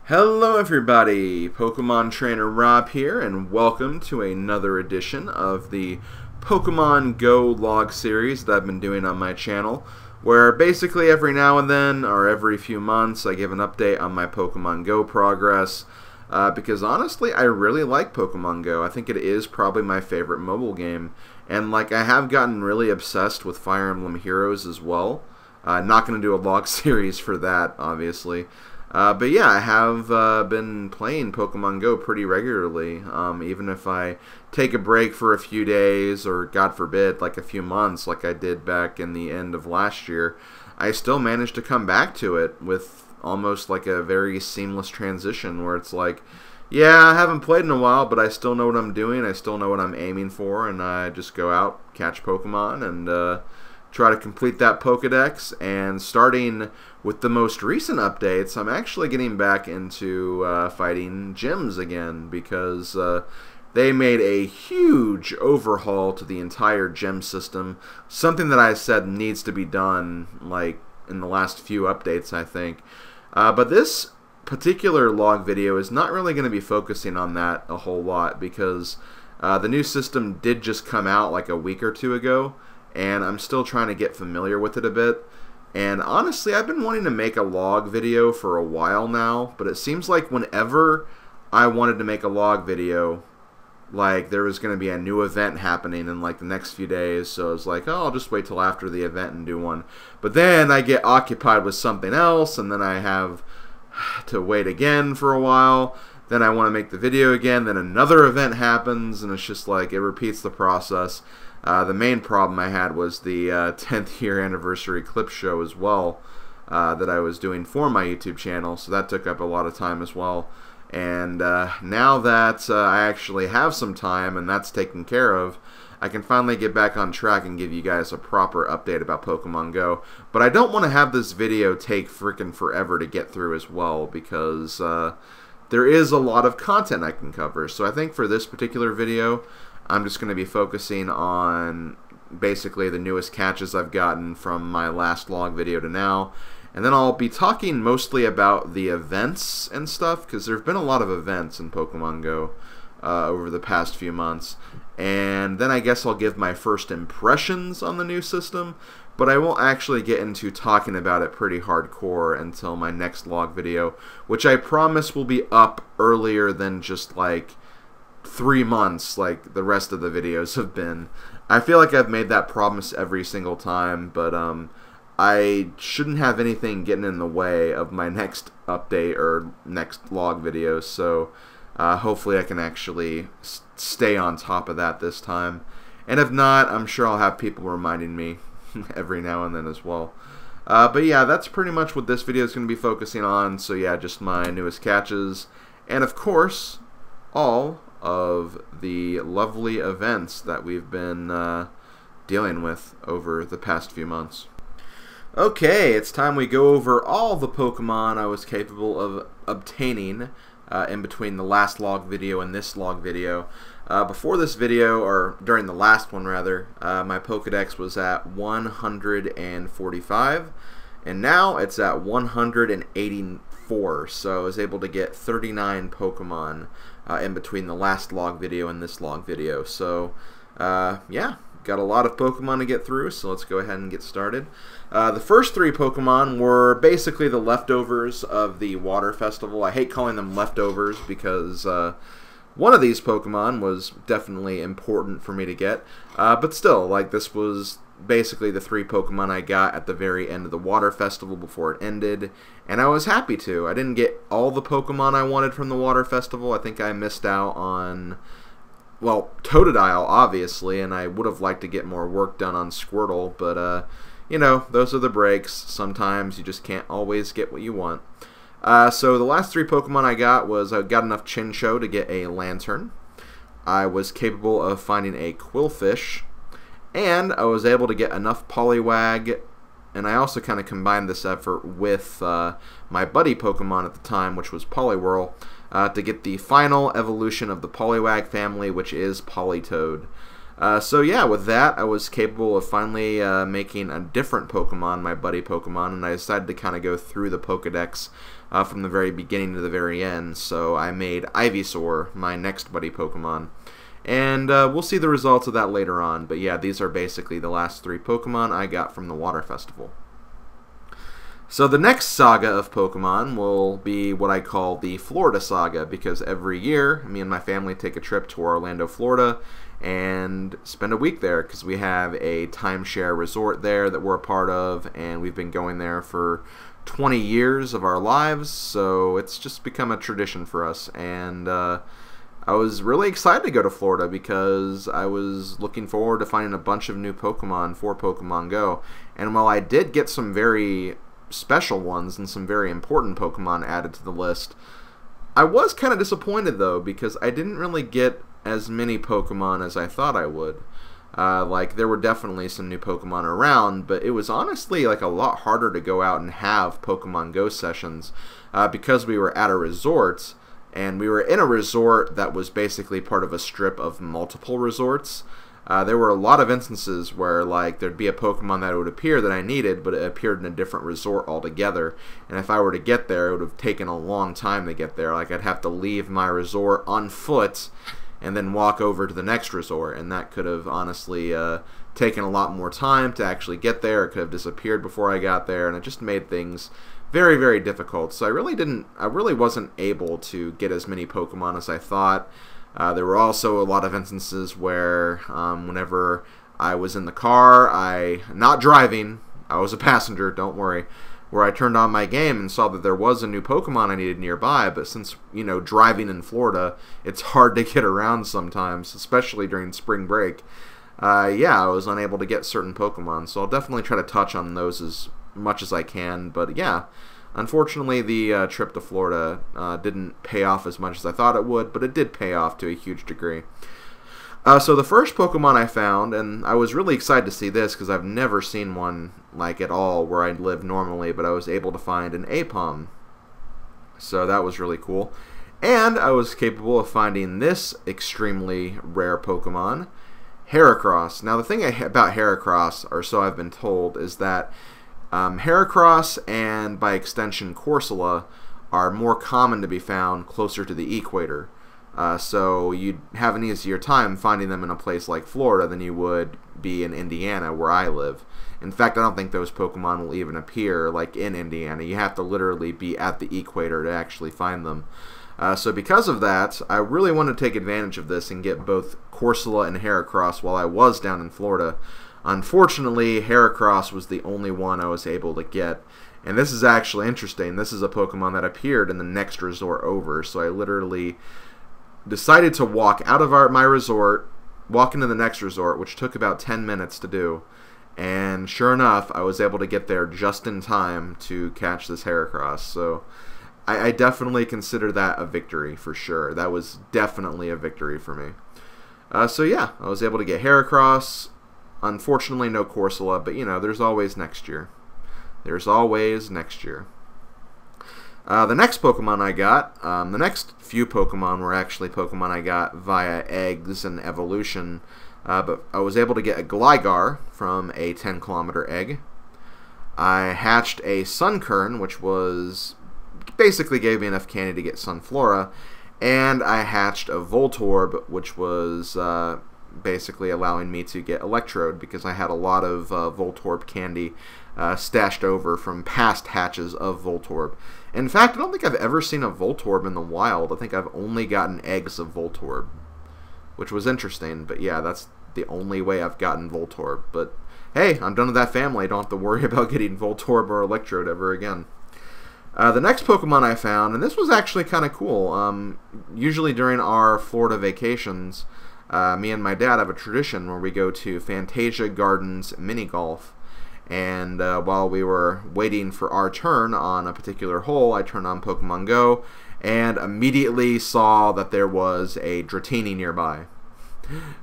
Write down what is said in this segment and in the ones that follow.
Hello everybody, Pokemon Trainer Rob here, and welcome to another edition of the Pokemon Go log series that I've been doing on my channel, where basically every now and then, or every few months, I give an update on my Pokemon Go progress, because honestly, I really like Pokemon Go. I think it is probably my favorite mobile game, and I have gotten really obsessed with Fire Emblem Heroes as well. Not going to do a log series for that, obviously. But yeah, I have been playing Pokemon Go pretty regularly, even if I take a break for a few days, or God forbid, like a few months, like I did back in the end of last year. I still managed to come back to it with almost like a very seamless transition, where it's like, yeah, I haven't played in a while, but I still know what I'm doing, I still know what I'm aiming for, and I just go out, catch Pokemon, and try to complete that Pokedex. And starting with the most recent updates, I'm actually getting back into fighting gyms again, because they made a huge overhaul to the entire gym system, something that I said needs to be done like in the last few updates, I think. But this particular log video is not really going to be focusing on that a whole lot, because the new system did just come out like a week or two ago, and I'm still trying to get familiar with it a bit. And honestly, I've been wanting to make a log video for a while now, but it seems like whenever I wanted to make a log video, like there was going to be a new event happening in like the next few days, so I was like, oh, I'll just wait till after the event and do one. But then I get occupied with something else, and then I have to wait again for a while. Then I want to make the video again, then another event happens, and it's just like it repeats the process. The main problem I had was the 10th year anniversary clip show as well, that I was doing for my YouTube channel, so that took up a lot of time as well. And now that I actually have some time and that's taken care of, I can finally get back on track and give you guys a proper update about Pokemon Go. But I don't want to have this video take freaking forever to get through as well, because there is a lot of content I can cover. So I think for this particular video, I'm just going to be focusing on basically the newest catches I've gotten from my last log video to now. And then I'll be talking mostly about the events and stuff, because there have been a lot of events in Pokemon Go over the past few months. And then I guess I'll give my first impressions on the new system, but I won't actually get into talking about it pretty hardcore until my next log video, which I promise will be up earlier than just like 3 months like the rest of the videos have been. I feel like I've made that promise every single time, but I shouldn't have anything getting in the way of my next update or next log video, so hopefully I can actually stay on top of that this time. And if not, I'm sure I'll have people reminding me every now and then as well. But yeah, that's pretty much what this video is going to be focusing on. So yeah, just my newest catches, and of course, all of the lovely events that we've been dealing with over the past few months. Okay, it's time we go over all the Pokemon I was capable of obtaining in between the last log video and this log video. Before this video, or during the last one rather, my Pokedex was at 145, and now it's at 184, so I was able to get 39 Pokemon in between the last log video and this log video. So yeah, got a lot of Pokemon to get through, so let's go ahead and get started. The first 3 Pokemon were basically the leftovers of the Water Festival. I hate calling them leftovers, because one of these Pokemon was definitely important for me to get, but still, like, this was basically the 3 Pokemon I got at the very end of the Water Festival before it ended, and I was happy to. I didn't get all the Pokemon I wanted from the Water Festival. I think I missed out on, well, Totodile, obviously, and I would have liked to get more work done on Squirtle, but, you know, those are the breaks. Sometimes you just can't always get what you want. So the last 3 Pokemon I got was, I got enough Chinchou to get a Lantern. I was capable of finding a Quillfish, and I was able to get enough Poliwag, and I also kind of combined this effort with my buddy Pokemon at the time, which was Poliwhirl, to get the final evolution of the Poliwag family, which is Politoed. So yeah, with that, I was capable of finally making a different Pokemon, my buddy Pokemon, and I decided to kind of go through the Pokedex from the very beginning to the very end. So I made Ivysaur, my next buddy Pokemon. And we'll see the results of that later on. But yeah, these are basically the last 3 Pokemon I got from the Water Festival. So the next saga of Pokemon will be what I call the Florida Saga, because every year, me and my family take a trip to Orlando, Florida, and spend a week there, because we have a timeshare resort there that we're a part of, and we've been going there for 20 years of our lives, so it's just become a tradition for us. And I was really excited to go to Florida because I was looking forward to finding a bunch of new Pokemon for Pokemon Go. And while I did get some very special ones and some very important Pokemon added to the list, I was kind of disappointed though, because I didn't really get as many Pokemon as I thought I would. Like, there were definitely some new Pokemon around, but it was honestly like a lot harder to go out and have Pokemon Go sessions because we were at a resort, and we were in a resort that was basically part of a strip of multiple resorts. There were a lot of instances where, like, there'd be a Pokemon that would appear that I needed, but it appeared in a different resort altogether. And if I were to get there, it would have taken a long time to get there. Like, I'd have to leave my resort on foot and then walk over to the next resort, and that could have honestly taken a lot more time to actually get there. It could have disappeared before I got there, and it just made things very, very difficult. So I really wasn't able to get as many Pokemon as I thought. There were also a lot of instances where whenever I was in the car, not driving, I was a passenger, don't worry, where I turned on my game and saw that there was a new Pokemon I needed nearby, but since, you know, driving in Florida, it's hard to get around sometimes, especially during spring break. Yeah, I was unable to get certain Pokemon, so I'll definitely try to touch on those as much as I can, but yeah, unfortunately the trip to Florida didn't pay off as much as I thought it would, but it did pay off to a huge degree. So the first Pokemon I found, and I was really excited to see this because I've never seen one like at all where I live normally, but I was able to find an Aipom. So that was really cool. And I was capable of finding this extremely rare Pokemon, Heracross. Now the thing about Heracross, or so I've been told, is that Heracross and by extension Corsola are more common to be found closer to the equator. So you'd have an easier time finding them in a place like Florida than you would be in Indiana, where I live. In fact, I don't think those Pokemon will even appear like in Indiana. You have to literally be at the equator to actually find them. So because of that, I really wanted to take advantage of this and get both Corsola and Heracross while I was down in Florida. Unfortunately, Heracross was the only one I was able to get. And this is actually interesting. This is a Pokemon that appeared in the next resort over. So I literally decided to walk out of my resort, walk into the next resort, which took about 10 minutes to do. And sure enough, I was able to get there just in time to catch this Heracross. So I definitely consider that a victory for sure. That was definitely a victory for me. So yeah, I was able to get Heracross. Unfortunately, no Corsola, but you know, there's always next year. There's always next year. The next Pokemon I got, the next few Pokemon were actually Pokemon I got via eggs and evolution, but I was able to get a Gligar from a 10-kilometer egg. I hatched a Sunkern, which was basically gave me enough candy to get Sunflora, and I hatched a Voltorb, which was basically allowing me to get Electrode, because I had a lot of Voltorb candy stashed over from past hatches of Voltorb. In fact, I don't think I've ever seen a Voltorb in the wild. I think I've only gotten eggs of Voltorb, which was interesting, but yeah, that's the only way I've gotten Voltorb. But hey, I'm done with that family. I don't have to worry about getting Voltorb or Electrode ever again. The next Pokemon I found, and this was actually kind of cool, usually during our Florida vacations, me and my dad have a tradition where we go to Fantasia Gardens Mini Golf. And while we were waiting for our turn on a particular hole, I turned on Pokemon Go and immediately saw that there was a Dratini nearby.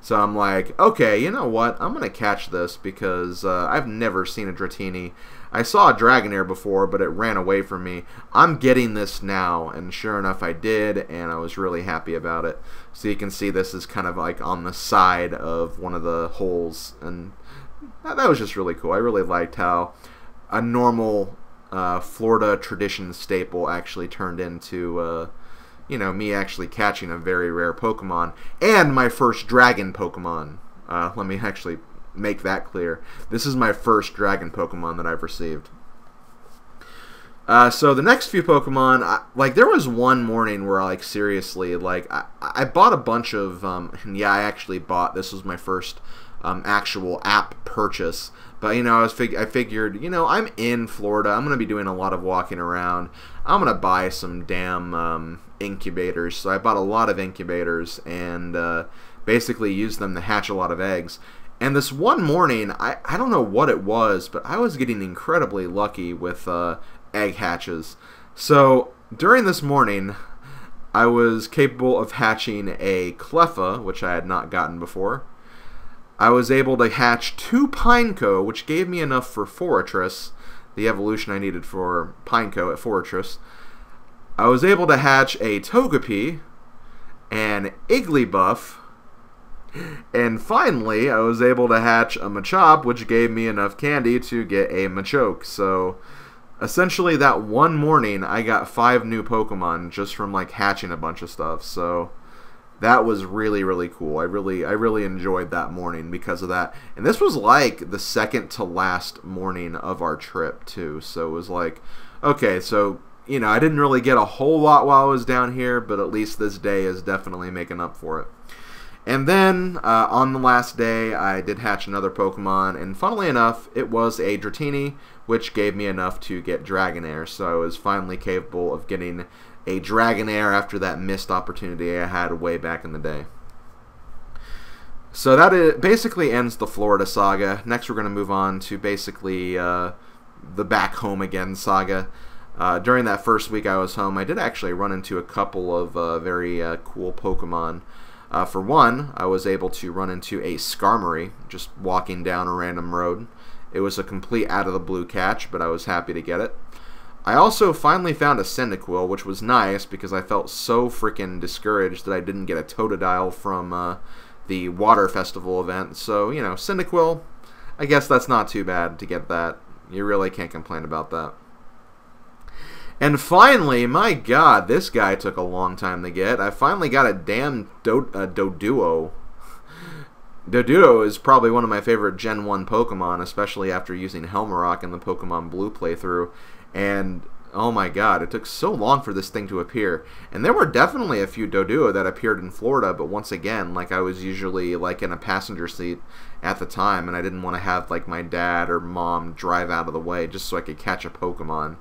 So I'm like, okay, you know what? I'm going to catch this because I've never seen a Dratini. I saw a Dragonair before, but it ran away from me. I'm getting this now, and sure enough I did, and I was really happy about it. So you can see this is kind of like on the side of one of the holes, and that was just really cool. I really liked how a normal Florida tradition staple actually turned into, you know, me actually catching a very rare Pokemon, and my first dragon Pokemon. Let me actually make that clear. This is my first dragon Pokemon that I've received. So the next few Pokemon, like there was one morning where like seriously, like I bought a bunch of, and yeah, I actually bought, this was my first actual app purchase. But, you know, I figured, you know, I'm in Florida. I'm going to be doing a lot of walking around. I'm going to buy some damn incubators. So I bought a lot of incubators and basically used them to hatch a lot of eggs. And this one morning, I don't know what it was, but I was getting incredibly lucky with egg hatches. So during this morning, I was capable of hatching a Cleffa, which I had not gotten before. I was able to hatch 2 Pineco, which gave me enough for Forretress, the evolution I needed for Pineco at Forretress. I was able to hatch a Togepi, an Igglybuff, and finally I was able to hatch a Machop, which gave me enough candy to get a Machoke. So essentially that one morning I got 5 new Pokemon just from like hatching a bunch of stuff. So that was really, really cool. I really enjoyed that morning because of that. And this was like the second to last morning of our trip too. So it was like, okay, so, you know, I didn't really get a whole lot while I was down here, but at least this day is definitely making up for it. And then, on the last day, I did hatch another Pokemon, and funnily enough, it was a Dratini, which gave me enough to get Dragonair, so I was finally capable of getting a Dragonair after that missed opportunity I had way back in the day. So that basically ends the Florida saga. Next we're going to move on to basically the back home again saga. During that first week I was home, I did actually run into a couple of very cool Pokemon. For one, I was able to run into a Skarmory just walking down a random road. It was a complete out-of-the-blue catch, but I was happy to get it. I also finally found a Cyndaquil, which was nice because I felt so freaking discouraged that I didn't get a Totodile from the Water Festival event. So, you know, Cyndaquil, I guess that's not too bad to get that. You really can't complain about that. And finally, my god, this guy took a long time to get. I finally got a damn Doduo. Doduo is probably one of my favorite Gen 1 Pokemon, especially after using Helmarock in the Pokemon Blue playthrough. And, oh my god, it took so long for this thing to appear. And there were definitely a few Doduo that appeared in Florida, but once again, like I was usually like in a passenger seat at the time, and I didn't want to have like my dad or mom drive out of the way just so I could catch a Pokemon.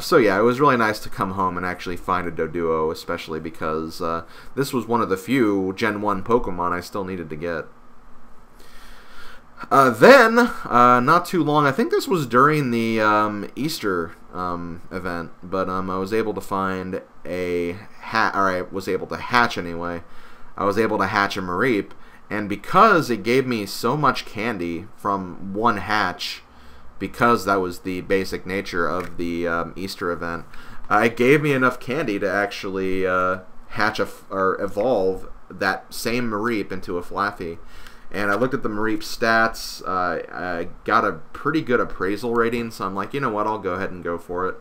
So yeah, it was really nice to come home and actually find a Doduo, especially because this was one of the few Gen 1 Pokemon I still needed to get. Then, not too long, I think this was during the Easter event, but I was able to find a I was able to hatch anyway. I was able to hatch a Mareep, and because it gave me so much candy from one hatch, because that was the basic nature of the Easter event, it gave me enough candy to actually hatch or evolve that same Mareep into a Flaffy. And I looked at the Mareep stats. I got a pretty good appraisal rating, so I'm like, you know what, I'll go ahead and go for it.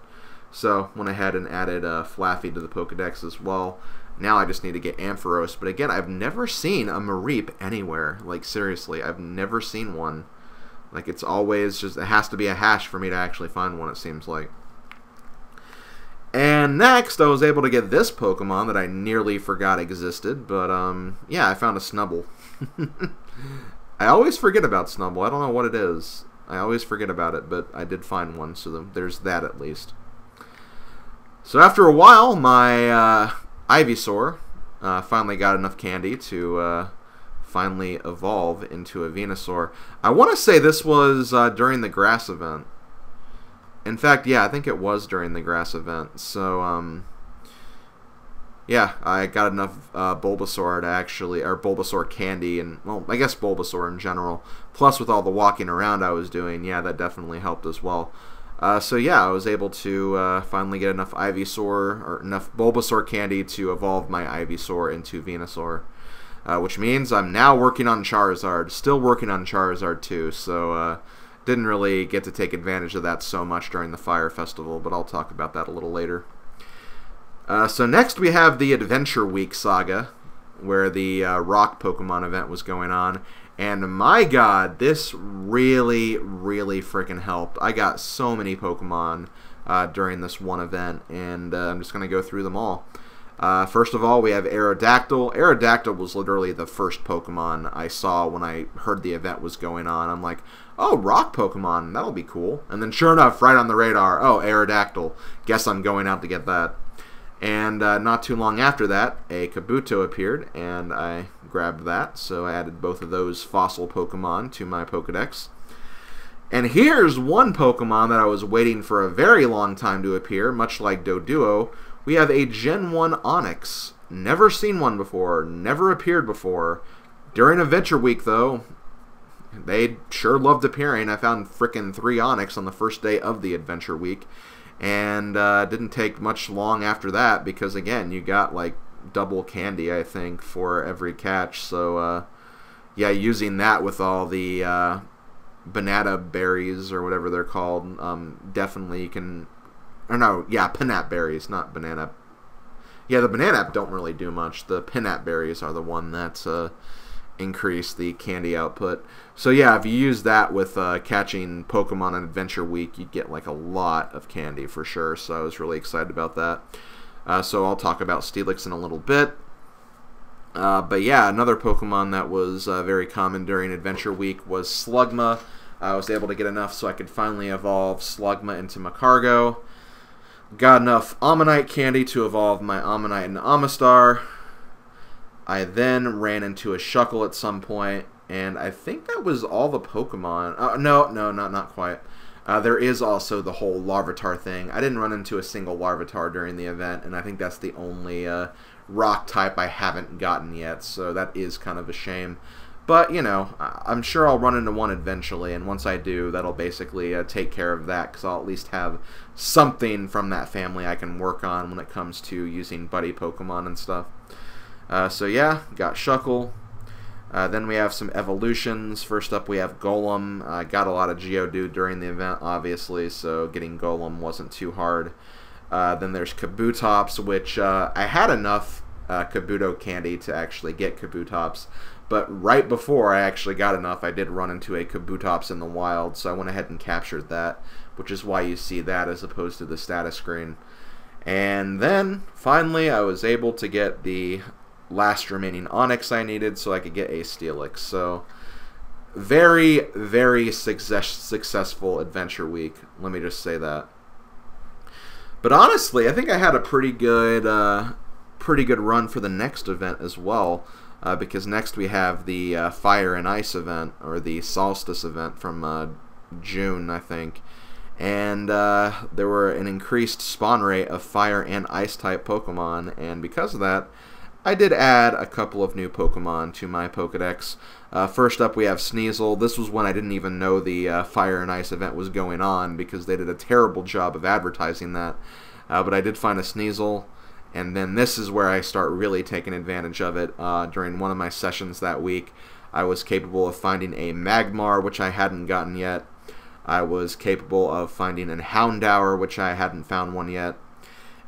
So went ahead and added Flaffy to the Pokedex as well. Now I just need to get Ampharos. But again, I've never seen a Mareep anywhere. Like, seriously, I've never seen one. Like, it's always just, it has to be a hash for me to actually find one, it seems like. And next, I was able to get this Pokemon that I nearly forgot existed. But, yeah, I found a Snubbull. I always forget about Snubbull. I don't know what it is. I always forget about it, but I did find one, so there's that at least. So after a while, my Ivysaur finally got enough candy to finally evolve into a Venusaur. I want to say this was during the grass event. In fact, yeah, I think it was during the grass event. So, yeah, I got enough Bulbasaur to actually, or Bulbasaur candy, and, well, I guess Bulbasaur in general. Plus, with all the walking around I was doing, yeah, that definitely helped as well. So yeah, I was able to finally get enough Ivysaur, or enough Bulbasaur candy to evolve my Ivysaur into Venusaur. Which means I'm now working on Charizard. Still working on Charizard too, so didn't really get to take advantage of that so much during the Fire Festival, but I'll talk about that a little later. So next we have the Adventure Week saga, where the Rock Pokemon event was going on. And my god, this really, really freaking helped. I got so many Pokemon during this one event, and I'm just going to go through them all. First of all, we have Aerodactyl. Aerodactyl was literally the first Pokemon I saw when I heard the event was going on. I'm like, oh, rock Pokemon, that'll be cool. And then sure enough, right on the radar, oh, Aerodactyl. Guess I'm going out to get that. And not too long after that, a Kabuto appeared, and I grabbed that. So I added both of those fossil Pokemon to my Pokedex. And here's one Pokemon that I was waiting for a very long time to appear, much like Doduo. We have a Gen 1 Onix. Never seen one before, never appeared before. During Adventure Week, though, they sure loved appearing. I found frickin' 3 Onix on the first day of the Adventure Week. And didn't take much long after that because, again, you got like double candy, I think, for every catch. So, yeah, using that with all the banana berries or whatever they're called, definitely you can... Or no, yeah, Pinap berries, not banana. Yeah, the banana don't really do much. The Pinap berries are the one that's increase the candy output. So yeah, if you use that with catching Pokemon on Adventure Week, you'd get like a lot of candy for sure. So I was really excited about that. So I'll talk about Steelix in a little bit. But yeah, another Pokemon that was very common during Adventure Week was Slugma. I was able to get enough so I could finally evolve Slugma into Magcargo. Got enough Ammonite candy to evolve my Ammonite into Amistar. I then ran into a Shuckle at some point, and I think that was all the Pokemon. No, not quite. There is also the whole Larvitar thing. I didn't run into a single Larvitar during the event, and I think that's the only rock type I haven't gotten yet, so that is kind of a shame. But, you know, I'm sure I'll run into one eventually, and once I do, that'll basically take care of that, because I'll at least have something from that family I can work on when it comes to using buddy Pokemon and stuff. So yeah, got Shuckle. Then we have some evolutions. First up we have Golem. Got a lot of Geodude during the event, obviously, so getting Golem wasn't too hard. Then there's Kabutops, which I had enough Kabuto candy to actually get Kabutops, but right before I actually got enough, I did run into a Kabutops in the wild, so I went ahead and captured that, which is why you see that as opposed to the status screen. And then, finally, I was able to get the last remaining Onix I needed so I could get a Steelix. So, very, very successful Adventure Week. Let me just say that. But honestly, I think I had a pretty good run for the next event as well. Because next we have the Fire and Ice event, or the Solstice event from June, I think. And there were an increased spawn rate of Fire and Ice type Pokemon, and because of that, I did add a couple of new Pokemon to my Pokedex. First up we have Sneasel. This was when I didn't even know the Fire and Ice event was going on, because they did a terrible job of advertising that. But I did find a Sneasel. And then this is where I start really taking advantage of it. During one of my sessions that week, I was capable of finding a Magmar, which I hadn't gotten yet. I was capable of finding a Houndour, which I hadn't found one yet.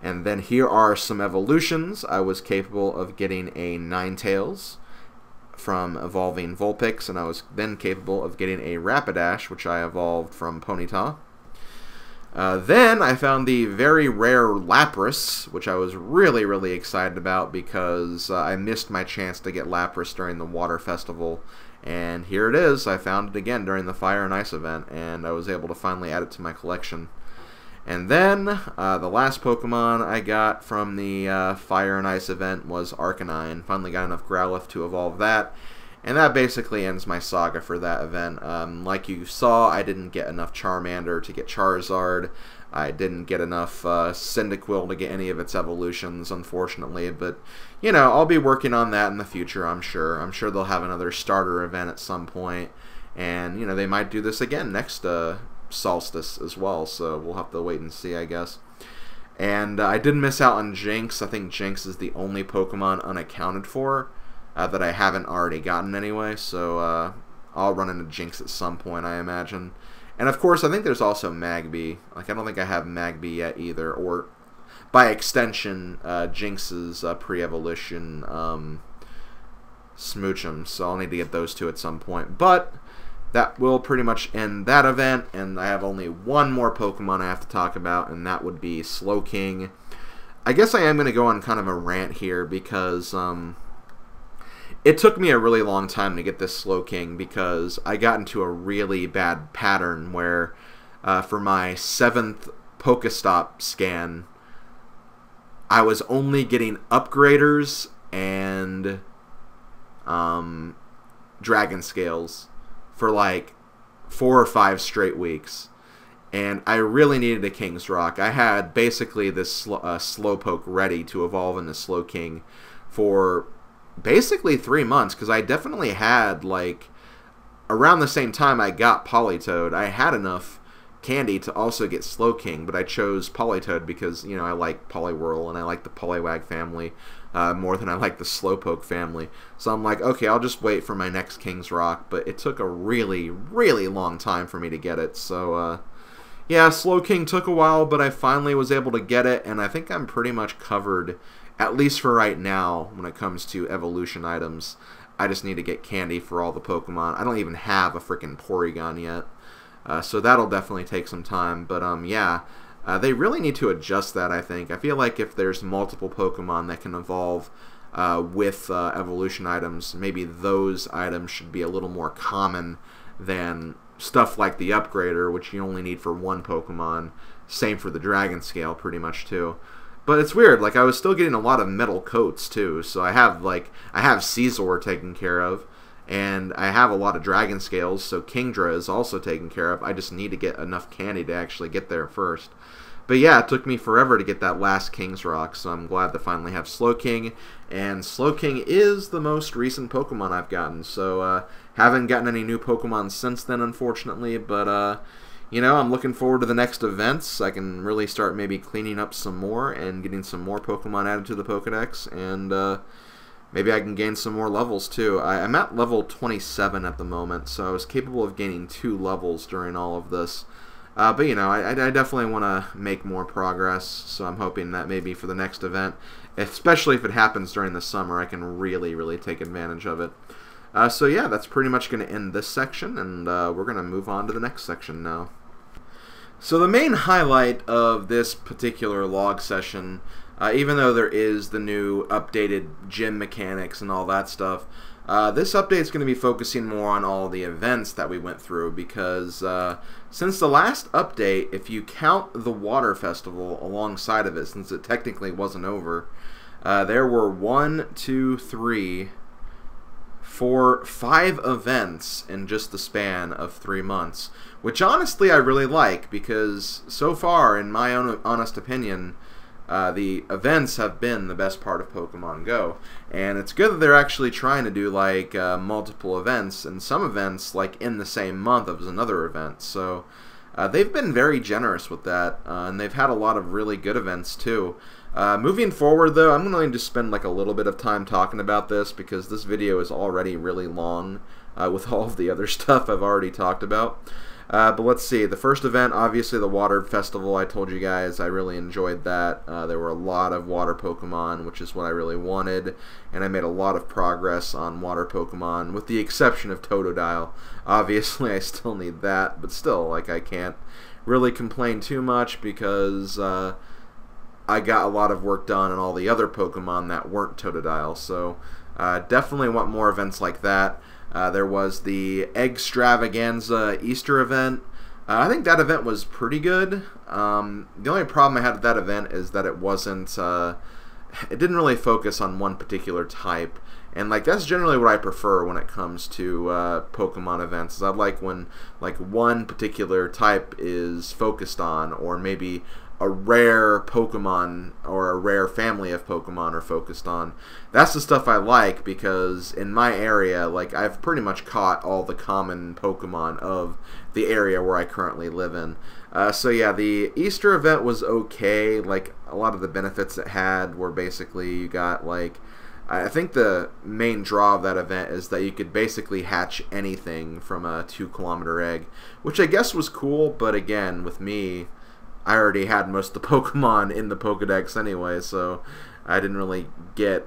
And then here are some evolutions. I was capable of getting a Ninetales from evolving Vulpix, and I was then capable of getting a Rapidash, which I evolved from Ponyta. Then I found the very rare Lapras, which I was really, really excited about because I missed my chance to get Lapras during the Water Festival. And here it is. I found it again during the Fire and Ice event, and I was able to finally add it to my collection. And then the last Pokemon I got from the Fire and Ice event was Arcanine. Finally got enough Growlithe to evolve that. And that basically ends my saga for that event. Like you saw, I didn't get enough Charmander to get Charizard. I didn't get enough Cyndaquil to get any of its evolutions, unfortunately. But, you know, I'll be working on that in the future, I'm sure. I'm sure they'll have another starter event at some point. And, you know, they might do this again next Solstice as well. So we'll have to wait and see, I guess. And I did miss out on Jinx. I think Jinx is the only Pokemon unaccounted for that I haven't already gotten anyway. So I'll run into Jinx at some point, I imagine. And of course, I think there's also Magby. Like, I don't think I have Magby yet either. Or, by extension, Jinx's pre-evolution Smoochum. So I'll need to get those two at some point. But that will pretty much end that event. And I have only one more Pokemon I have to talk about, and that would be Slowking. I guess I am going to go on kind of a rant here because it took me a really long time to get this Slowking because I got into a really bad pattern where for my 7th Pokestop scan, I was only getting upgraders and Dragon Scales for like 4 or 5 straight weeks. And I really needed a King's Rock. I had basically this Slowpoke ready to evolve into Slowking for basically 3 months, because I definitely had, like, around the same time I got Politoed, I had enough candy to also get Slowking, but I chose Politoed because, you know, I like Poliwhirl and I like the Poliwag family more than I like the Slowpoke family. So I'm like, okay, I'll just wait for my next King's Rock, but it took a really, really long time for me to get it. So, yeah, Slowking took a while, but I finally was able to get it, and I think I'm pretty much covered, at least for right now, when it comes to evolution items. I just need to get candy for all the Pokemon. I don't even have a freaking Porygon yet. So that'll definitely take some time. But, yeah, they really need to adjust that, I think. I feel like if there's multiple Pokemon that can evolve with evolution items, maybe those items should be a little more common than stuff like the Upgrader, which you only need for one Pokemon. Same for the Dragon Scale, pretty much, too. But it's weird, like, I was still getting a lot of metal coats, too, so I have Caesar taken care of, and I have a lot of Dragon Scales, so Kingdra is also taken care of. I just need to get enough candy to actually get there first. But yeah, it took me forever to get that last King's Rock, so I'm glad to finally have Slowking, and Slowking is the most recent Pokemon I've gotten, so haven't gotten any new Pokemon since then, unfortunately, but you know, I'm looking forward to the next events. I can really start maybe cleaning up some more and getting some more Pokemon added to the Pokedex, and maybe I can gain some more levels too. I'm at level 27 at the moment, so I was capable of gaining 2 levels during all of this. But, you know, I definitely want to make more progress, so I'm hoping that maybe for the next event, especially if it happens during the summer, I can really, really take advantage of it. So, yeah, that's pretty much going to end this section, and we're going to move on to the next section now. So the main highlight of this particular log session, even though there is the new updated gym mechanics and all that stuff, this update is going to be focusing more on all the events that we went through, because since the last update, if you count the Water Festival alongside of it, since it technically wasn't over, there were 1, 2, 3, 4, 5 events in just the span of 3 months, which honestly I really like, because so far, in my own honest opinion, the events have been the best part of Pokemon Go. And it's good that they're actually trying to do like multiple events, and some events like in the same month as another event. So they've been very generous with that, and they've had a lot of really good events too. Moving forward, though, I'm going to spend like a little bit of time talking about this, because this video is already really long with all of the other stuff I've already talked about. But let's see. The first event, obviously the Water Festival, I told you guys I really enjoyed that. There were a lot of water Pokemon, which is what I really wanted, and I made a lot of progress on water Pokemon, with the exception of Totodile. Obviously, I still need that, but still, like, I can't really complain too much, because I got a lot of work done on all the other Pokemon that weren't Totodile, so definitely want more events like that. There was the Eggstravaganza Easter event. I think that event was pretty good. The only problem I had with that event is that it wasn't, it didn't really focus on one particular type, And like that's generally what I prefer when it comes to Pokemon events. Is I like when like one particular type is focused on, or maybe a rare Pokemon or a rare family of Pokemon are focused on. That's the stuff I like, because in my area, like I've pretty much caught all the common Pokemon of the area where I currently live in. So yeah, the Easter event was okay. Like a lot of the benefits it had were basically you got like, I think the main draw of that event is that you could basically hatch anything from a 2-kilometer egg, which I guess was cool, but again, with me, I already had most of the Pokemon in the Pokedex anyway, so I didn't really get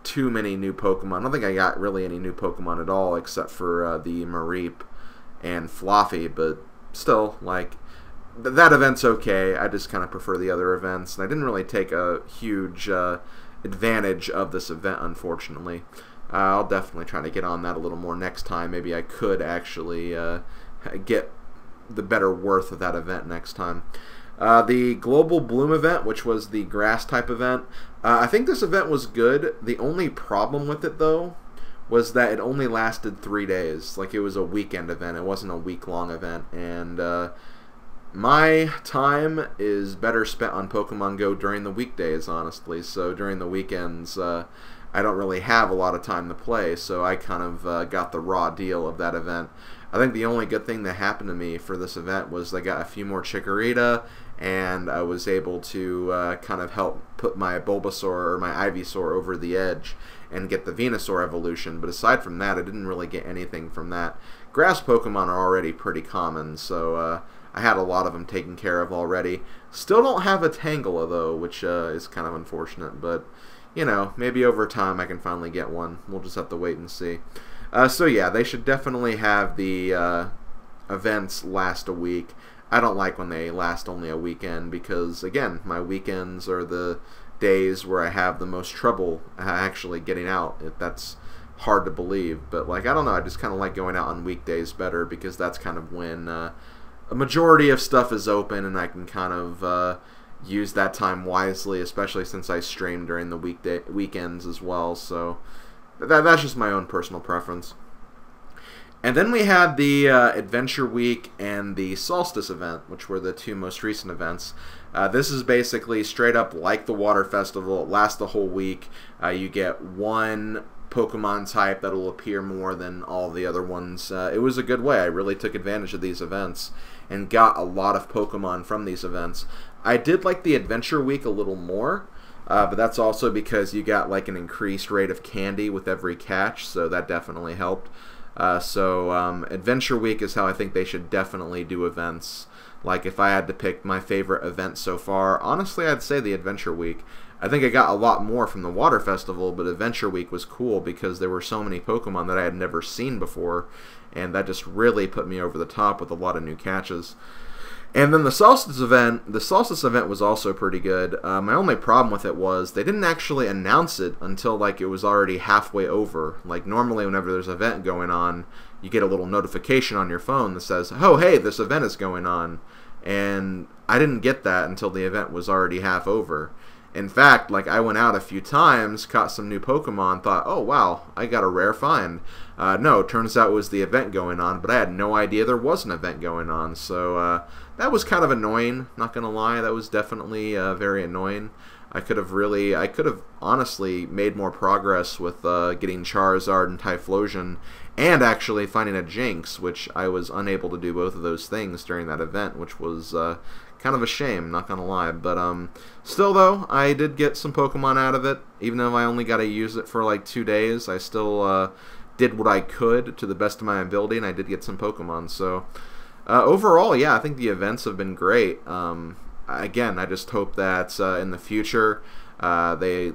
too many new Pokemon. I don't think I got really any new Pokemon at all, except for the Mareep and Fluffy, but still, like, that event's okay. I just kind of prefer the other events, and I didn't really take a huge advantage of this event, unfortunately. I'll definitely try to get on that a little more next time. Maybe I could actually get the better worth of that event next time. The Global Bloom event, which was the grass type event, I think this event was good. The only problem with it, though, was that it only lasted 3 days. Like, it was a weekend event. It wasn't a week-long event, and my time is better spent on Pokemon Go during the weekdays, honestly. So during the weekends, I don't really have a lot of time to play, so I kind of got the raw deal of that event. I think the only good thing that happened to me for this event was I got a few more Chikorita, and I was able to kind of help put my Bulbasaur or my Ivysaur over the edge and get the Venusaur evolution. But aside from that, I didn't really get anything from that. Grass Pokemon are already pretty common, so I had a lot of them taken care of already. Still don't have a Tangela, though, which is kind of unfortunate, but you know, maybe over time I can finally get one. We'll just have to wait and see. So yeah, they should definitely have the events last a week. I don't like when they last only a weekend, because again, my weekends are the days where I have the most trouble actually getting out. That's hard to believe, but like, I don't know, I just kind of like going out on weekdays better, because that's kind of when a majority of stuff is open, and I can kind of use that time wisely, especially since I stream during the weekends as well. So that's just my own personal preference. And then we had the Adventure Week and the Solstice event, which were the two most recent events. This is basically straight up like the Water Festival. It lasts the whole week. You get one Pokemon type that will appear more than all the other ones. It was a good way. I really took advantage of these events and got a lot of Pokemon from these events. I did like the Adventure Week a little more, but that's also because you got like an increased rate of candy with every catch, so that definitely helped. Adventure Week is how I think they should definitely do events. Like, if I had to pick my favorite event so far, honestly, I'd say the Adventure Week. I think I got a lot more from the Water Festival, but Adventure Week was cool because there were so many Pokemon that I had never seen before, and that just really put me over the top with a lot of new catches. And then the Solstice event was also pretty good. My only problem with it was they didn't actually announce it until like it was already halfway over. Like, normally whenever there's an event going on, you get a little notification on your phone that says, oh, hey, this event is going on. And I didn't get that until the event was already half over. In fact, like, I went out a few times, caught some new Pokemon, thought, oh, wow, I got a rare find. No, turns out it was the event going on, but I had no idea there was an event going on. So that was kind of annoying, not going to lie. That was definitely very annoying. I could have honestly made more progress with getting Charizard and Typhlosion, and actually finding a Jinx, which I was unable to do both of those things during that event, which was kind of a shame, not gonna lie. But still though, I did get some Pokemon out of it. Even though I only got to use it for like 2 days, I still did what I could to the best of my ability, and I did get some Pokemon. So overall, yeah, I think the events have been great. Again, I just hope that in the future they,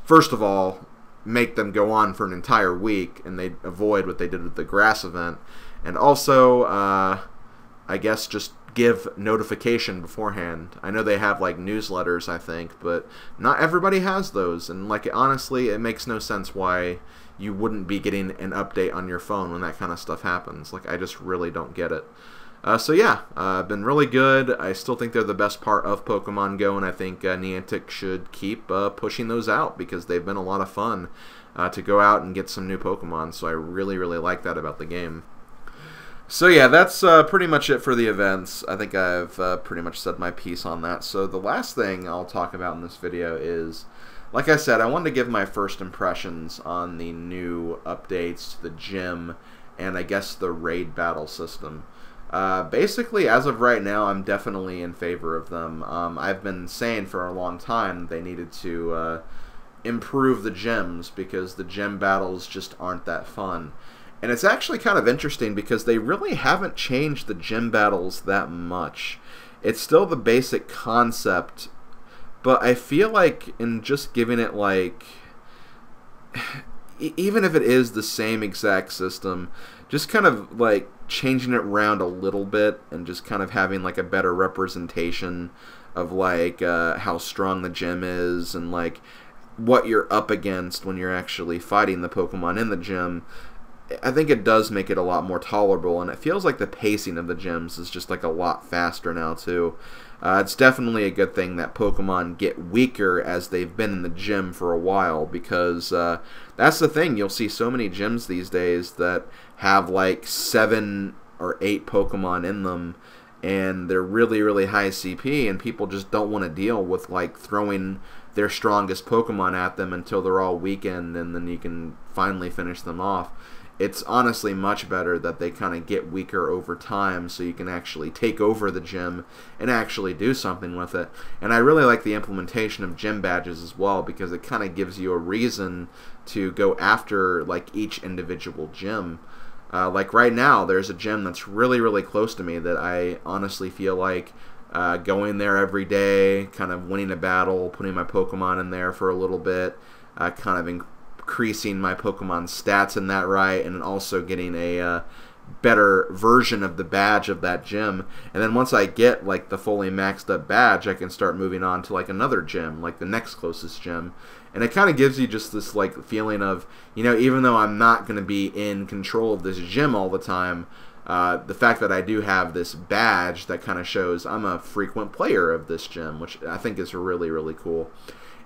first of all, make them go on for an entire week, and they avoid what they did with the grass event. And also, I guess just give notification beforehand. I know they have like newsletters, I think, but not everybody has those, and like, honestly, it makes no sense why you wouldn't be getting an update on your phone when that kind of stuff happens. Like, I just really don't get it. So yeah, been really good. I still think they're the best part of Pokemon Go, and I think Niantic should keep pushing those out because they've been a lot of fun to go out and get some new Pokemon. So I really, really like that about the game. So yeah, that's pretty much it for the events. I think I've pretty much said my piece on that. So the last thing I'll talk about in this video is, like I said, I wanted to give my first impressions on the new updates to the gym and I guess the raid battle system. Basically, as of right now, I'm definitely in favor of them. I've been saying for a long time they needed to improve the gyms because the gym battles just aren't that fun. And it's actually kind of interesting because they really haven't changed the gym battles that much. It's still the basic concept, but I feel like in just giving it like, even if it is the same exact system, just kind of like changing it around a little bit and just kind of having like a better representation of like how strong the gym is and like what you're up against when you're actually fighting the Pokemon in the gym. I think it does make it a lot more tolerable, and it feels like the pacing of the gyms is just like a lot faster now too. It's definitely a good thing that Pokemon get weaker as they've been in the gym for a while, because that's the thing. You'll see so many gyms these days that have like 7 or 8 Pokemon in them, and they're really, really high CP, and people just don't want to deal with like throwing their strongest Pokemon at them until they're all weakened, and then you can finally finish them off. It's honestly much better that they kind of get weaker over time so you can actually take over the gym and actually do something with it. And I really like the implementation of gym badges as well, because it kind of gives you a reason to go after like each individual gym. Like right now, there's a gym that's really, really close to me that I honestly feel like going there every day, kind of winning a battle, putting my Pokemon in there for a little bit, kind of increasing my Pokemon stats in that right, and also getting a better version of the badge of that gym. And then once I get like the fully maxed up badge, I can start moving on to like another gym, like the next closest gym. And it kind of gives you just this like feeling of, you know, even though I'm not going to be in control of this gym all the time, the fact that I do have this badge that kind of shows I'm a frequent player of this gym, which I think is really, really cool.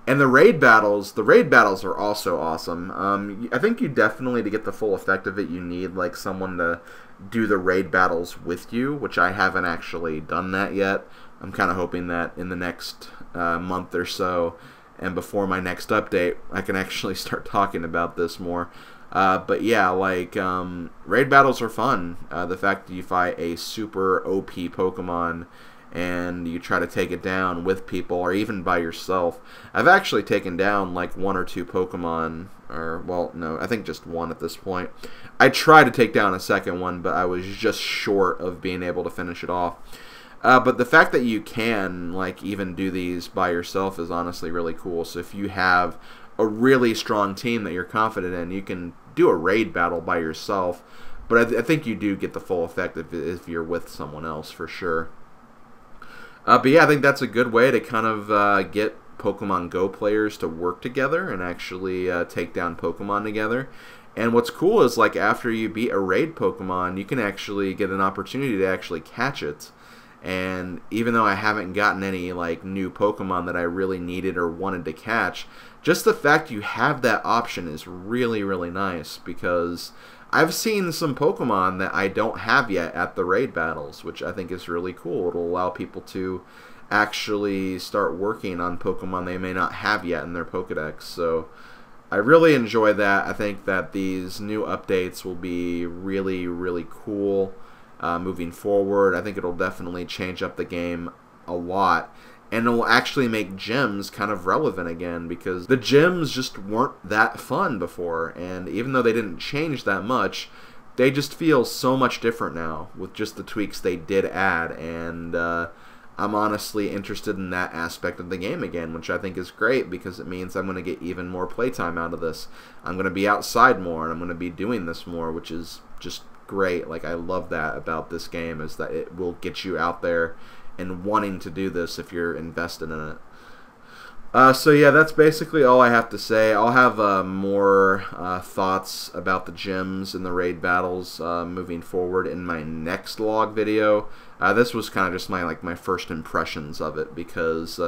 And the raid battles are also awesome. I think you definitely, to get the full effect of it, you need like someone to do the raid battles with you, which I haven't actually done that yet. I'm kind of hoping that in the next month or so, and before my next update, I can actually start talking about this more. But yeah, like, raid battles are fun. The fact that you fight a super OP Pokemon and you try to take it down with people or even by yourself. I've actually taken down like 1 or 2 Pokemon, or, well, no, I think just 1 at this point. I tried to take down a second one, but I was just short of being able to finish it off. But the fact that you can like even do these by yourself is honestly really cool. So if you have a really strong team that you're confident in, you can do a raid battle by yourself. But I think you do get the full effect if you're with someone else, for sure. But yeah, I think that's a good way to kind of get Pokemon Go players to work together and actually take down Pokemon together. And what's cool is, like, after you beat a raid Pokemon, you can actually get an opportunity to actually catch it. And even though I haven't gotten any like new Pokemon that I really needed or wanted to catch, just the fact you have that option is really, really nice, because I've seen some Pokemon that I don't have yet at the raid battles, which I think is really cool. It'll allow people to actually start working on Pokemon they may not have yet in their Pokedex. So I really enjoy that. I think that these new updates will be really, really cool moving forward. I think it'll definitely change up the game a lot. And it will actually make gyms kind of relevant again, because the gyms just weren't that fun before. And even though they didn't change that much, they just feel so much different now with just the tweaks they did add. And I'm honestly interested in that aspect of the game again, which I think is great, because it means I'm going to get even more playtime out of this. I'm going to be outside more, and I'm going to be doing this more, which is just great. Like, I love that about this game, is that it will get you out there and wanting to do this if you're invested in it. So yeah, that's basically all I have to say. I'll have more thoughts about the gyms and the raid battles moving forward in my next log video. This was kind of just my first impressions of it because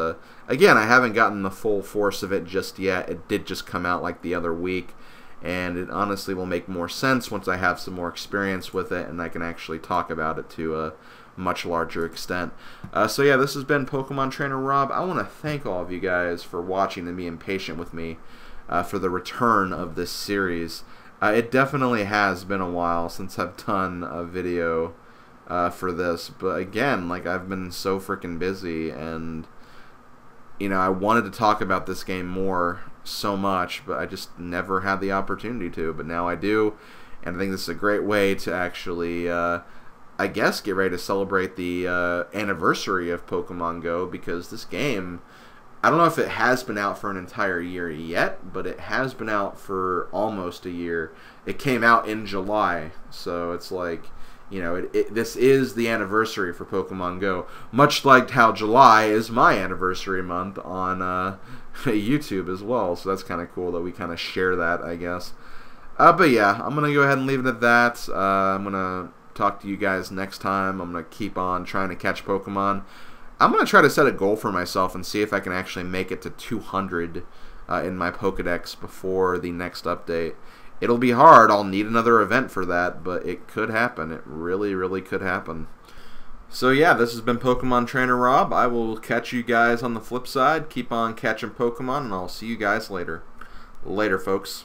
again, I haven't gotten the full force of it just yet. It did just come out like the other week, and it honestly will make more sense once I have some more experience with it and I can actually talk about it to a much larger extent. So yeah, this has been Pokemon Trainer Rob. I want to thank all of you guys for watching and being patient with me for the return of this series. It definitely has been a while since I've done a video for this, but again, like, I've been so freaking busy, and you know, I wanted to talk about this game more so much, but I just never had the opportunity to, but now I do, and I think this is a great way to actually I guess get ready to celebrate the anniversary of Pokemon Go, because this game, I don't know if it has been out for an entire year yet, but it has been out for almost a year. It came out in July, so it's like, you know, this is the anniversary for Pokemon Go, much like how July is my anniversary month on YouTube as well, so that's kind of cool that we kind of share that, I guess. But yeah, I'm going to go ahead and leave it at that. I'm going to talk to you guys next time. I'm going to keep on trying to catch Pokemon. I'm going to try to set a goal for myself and see if I can actually make it to 200 in my Pokedex before the next update. It'll be hard. I'll need another event for that, but it could happen. It really, really could happen. So yeah, this has been Pokemon Trainer Rob. I will catch you guys on the flip side. Keep on catching Pokemon, and I'll see you guys later. Later, folks.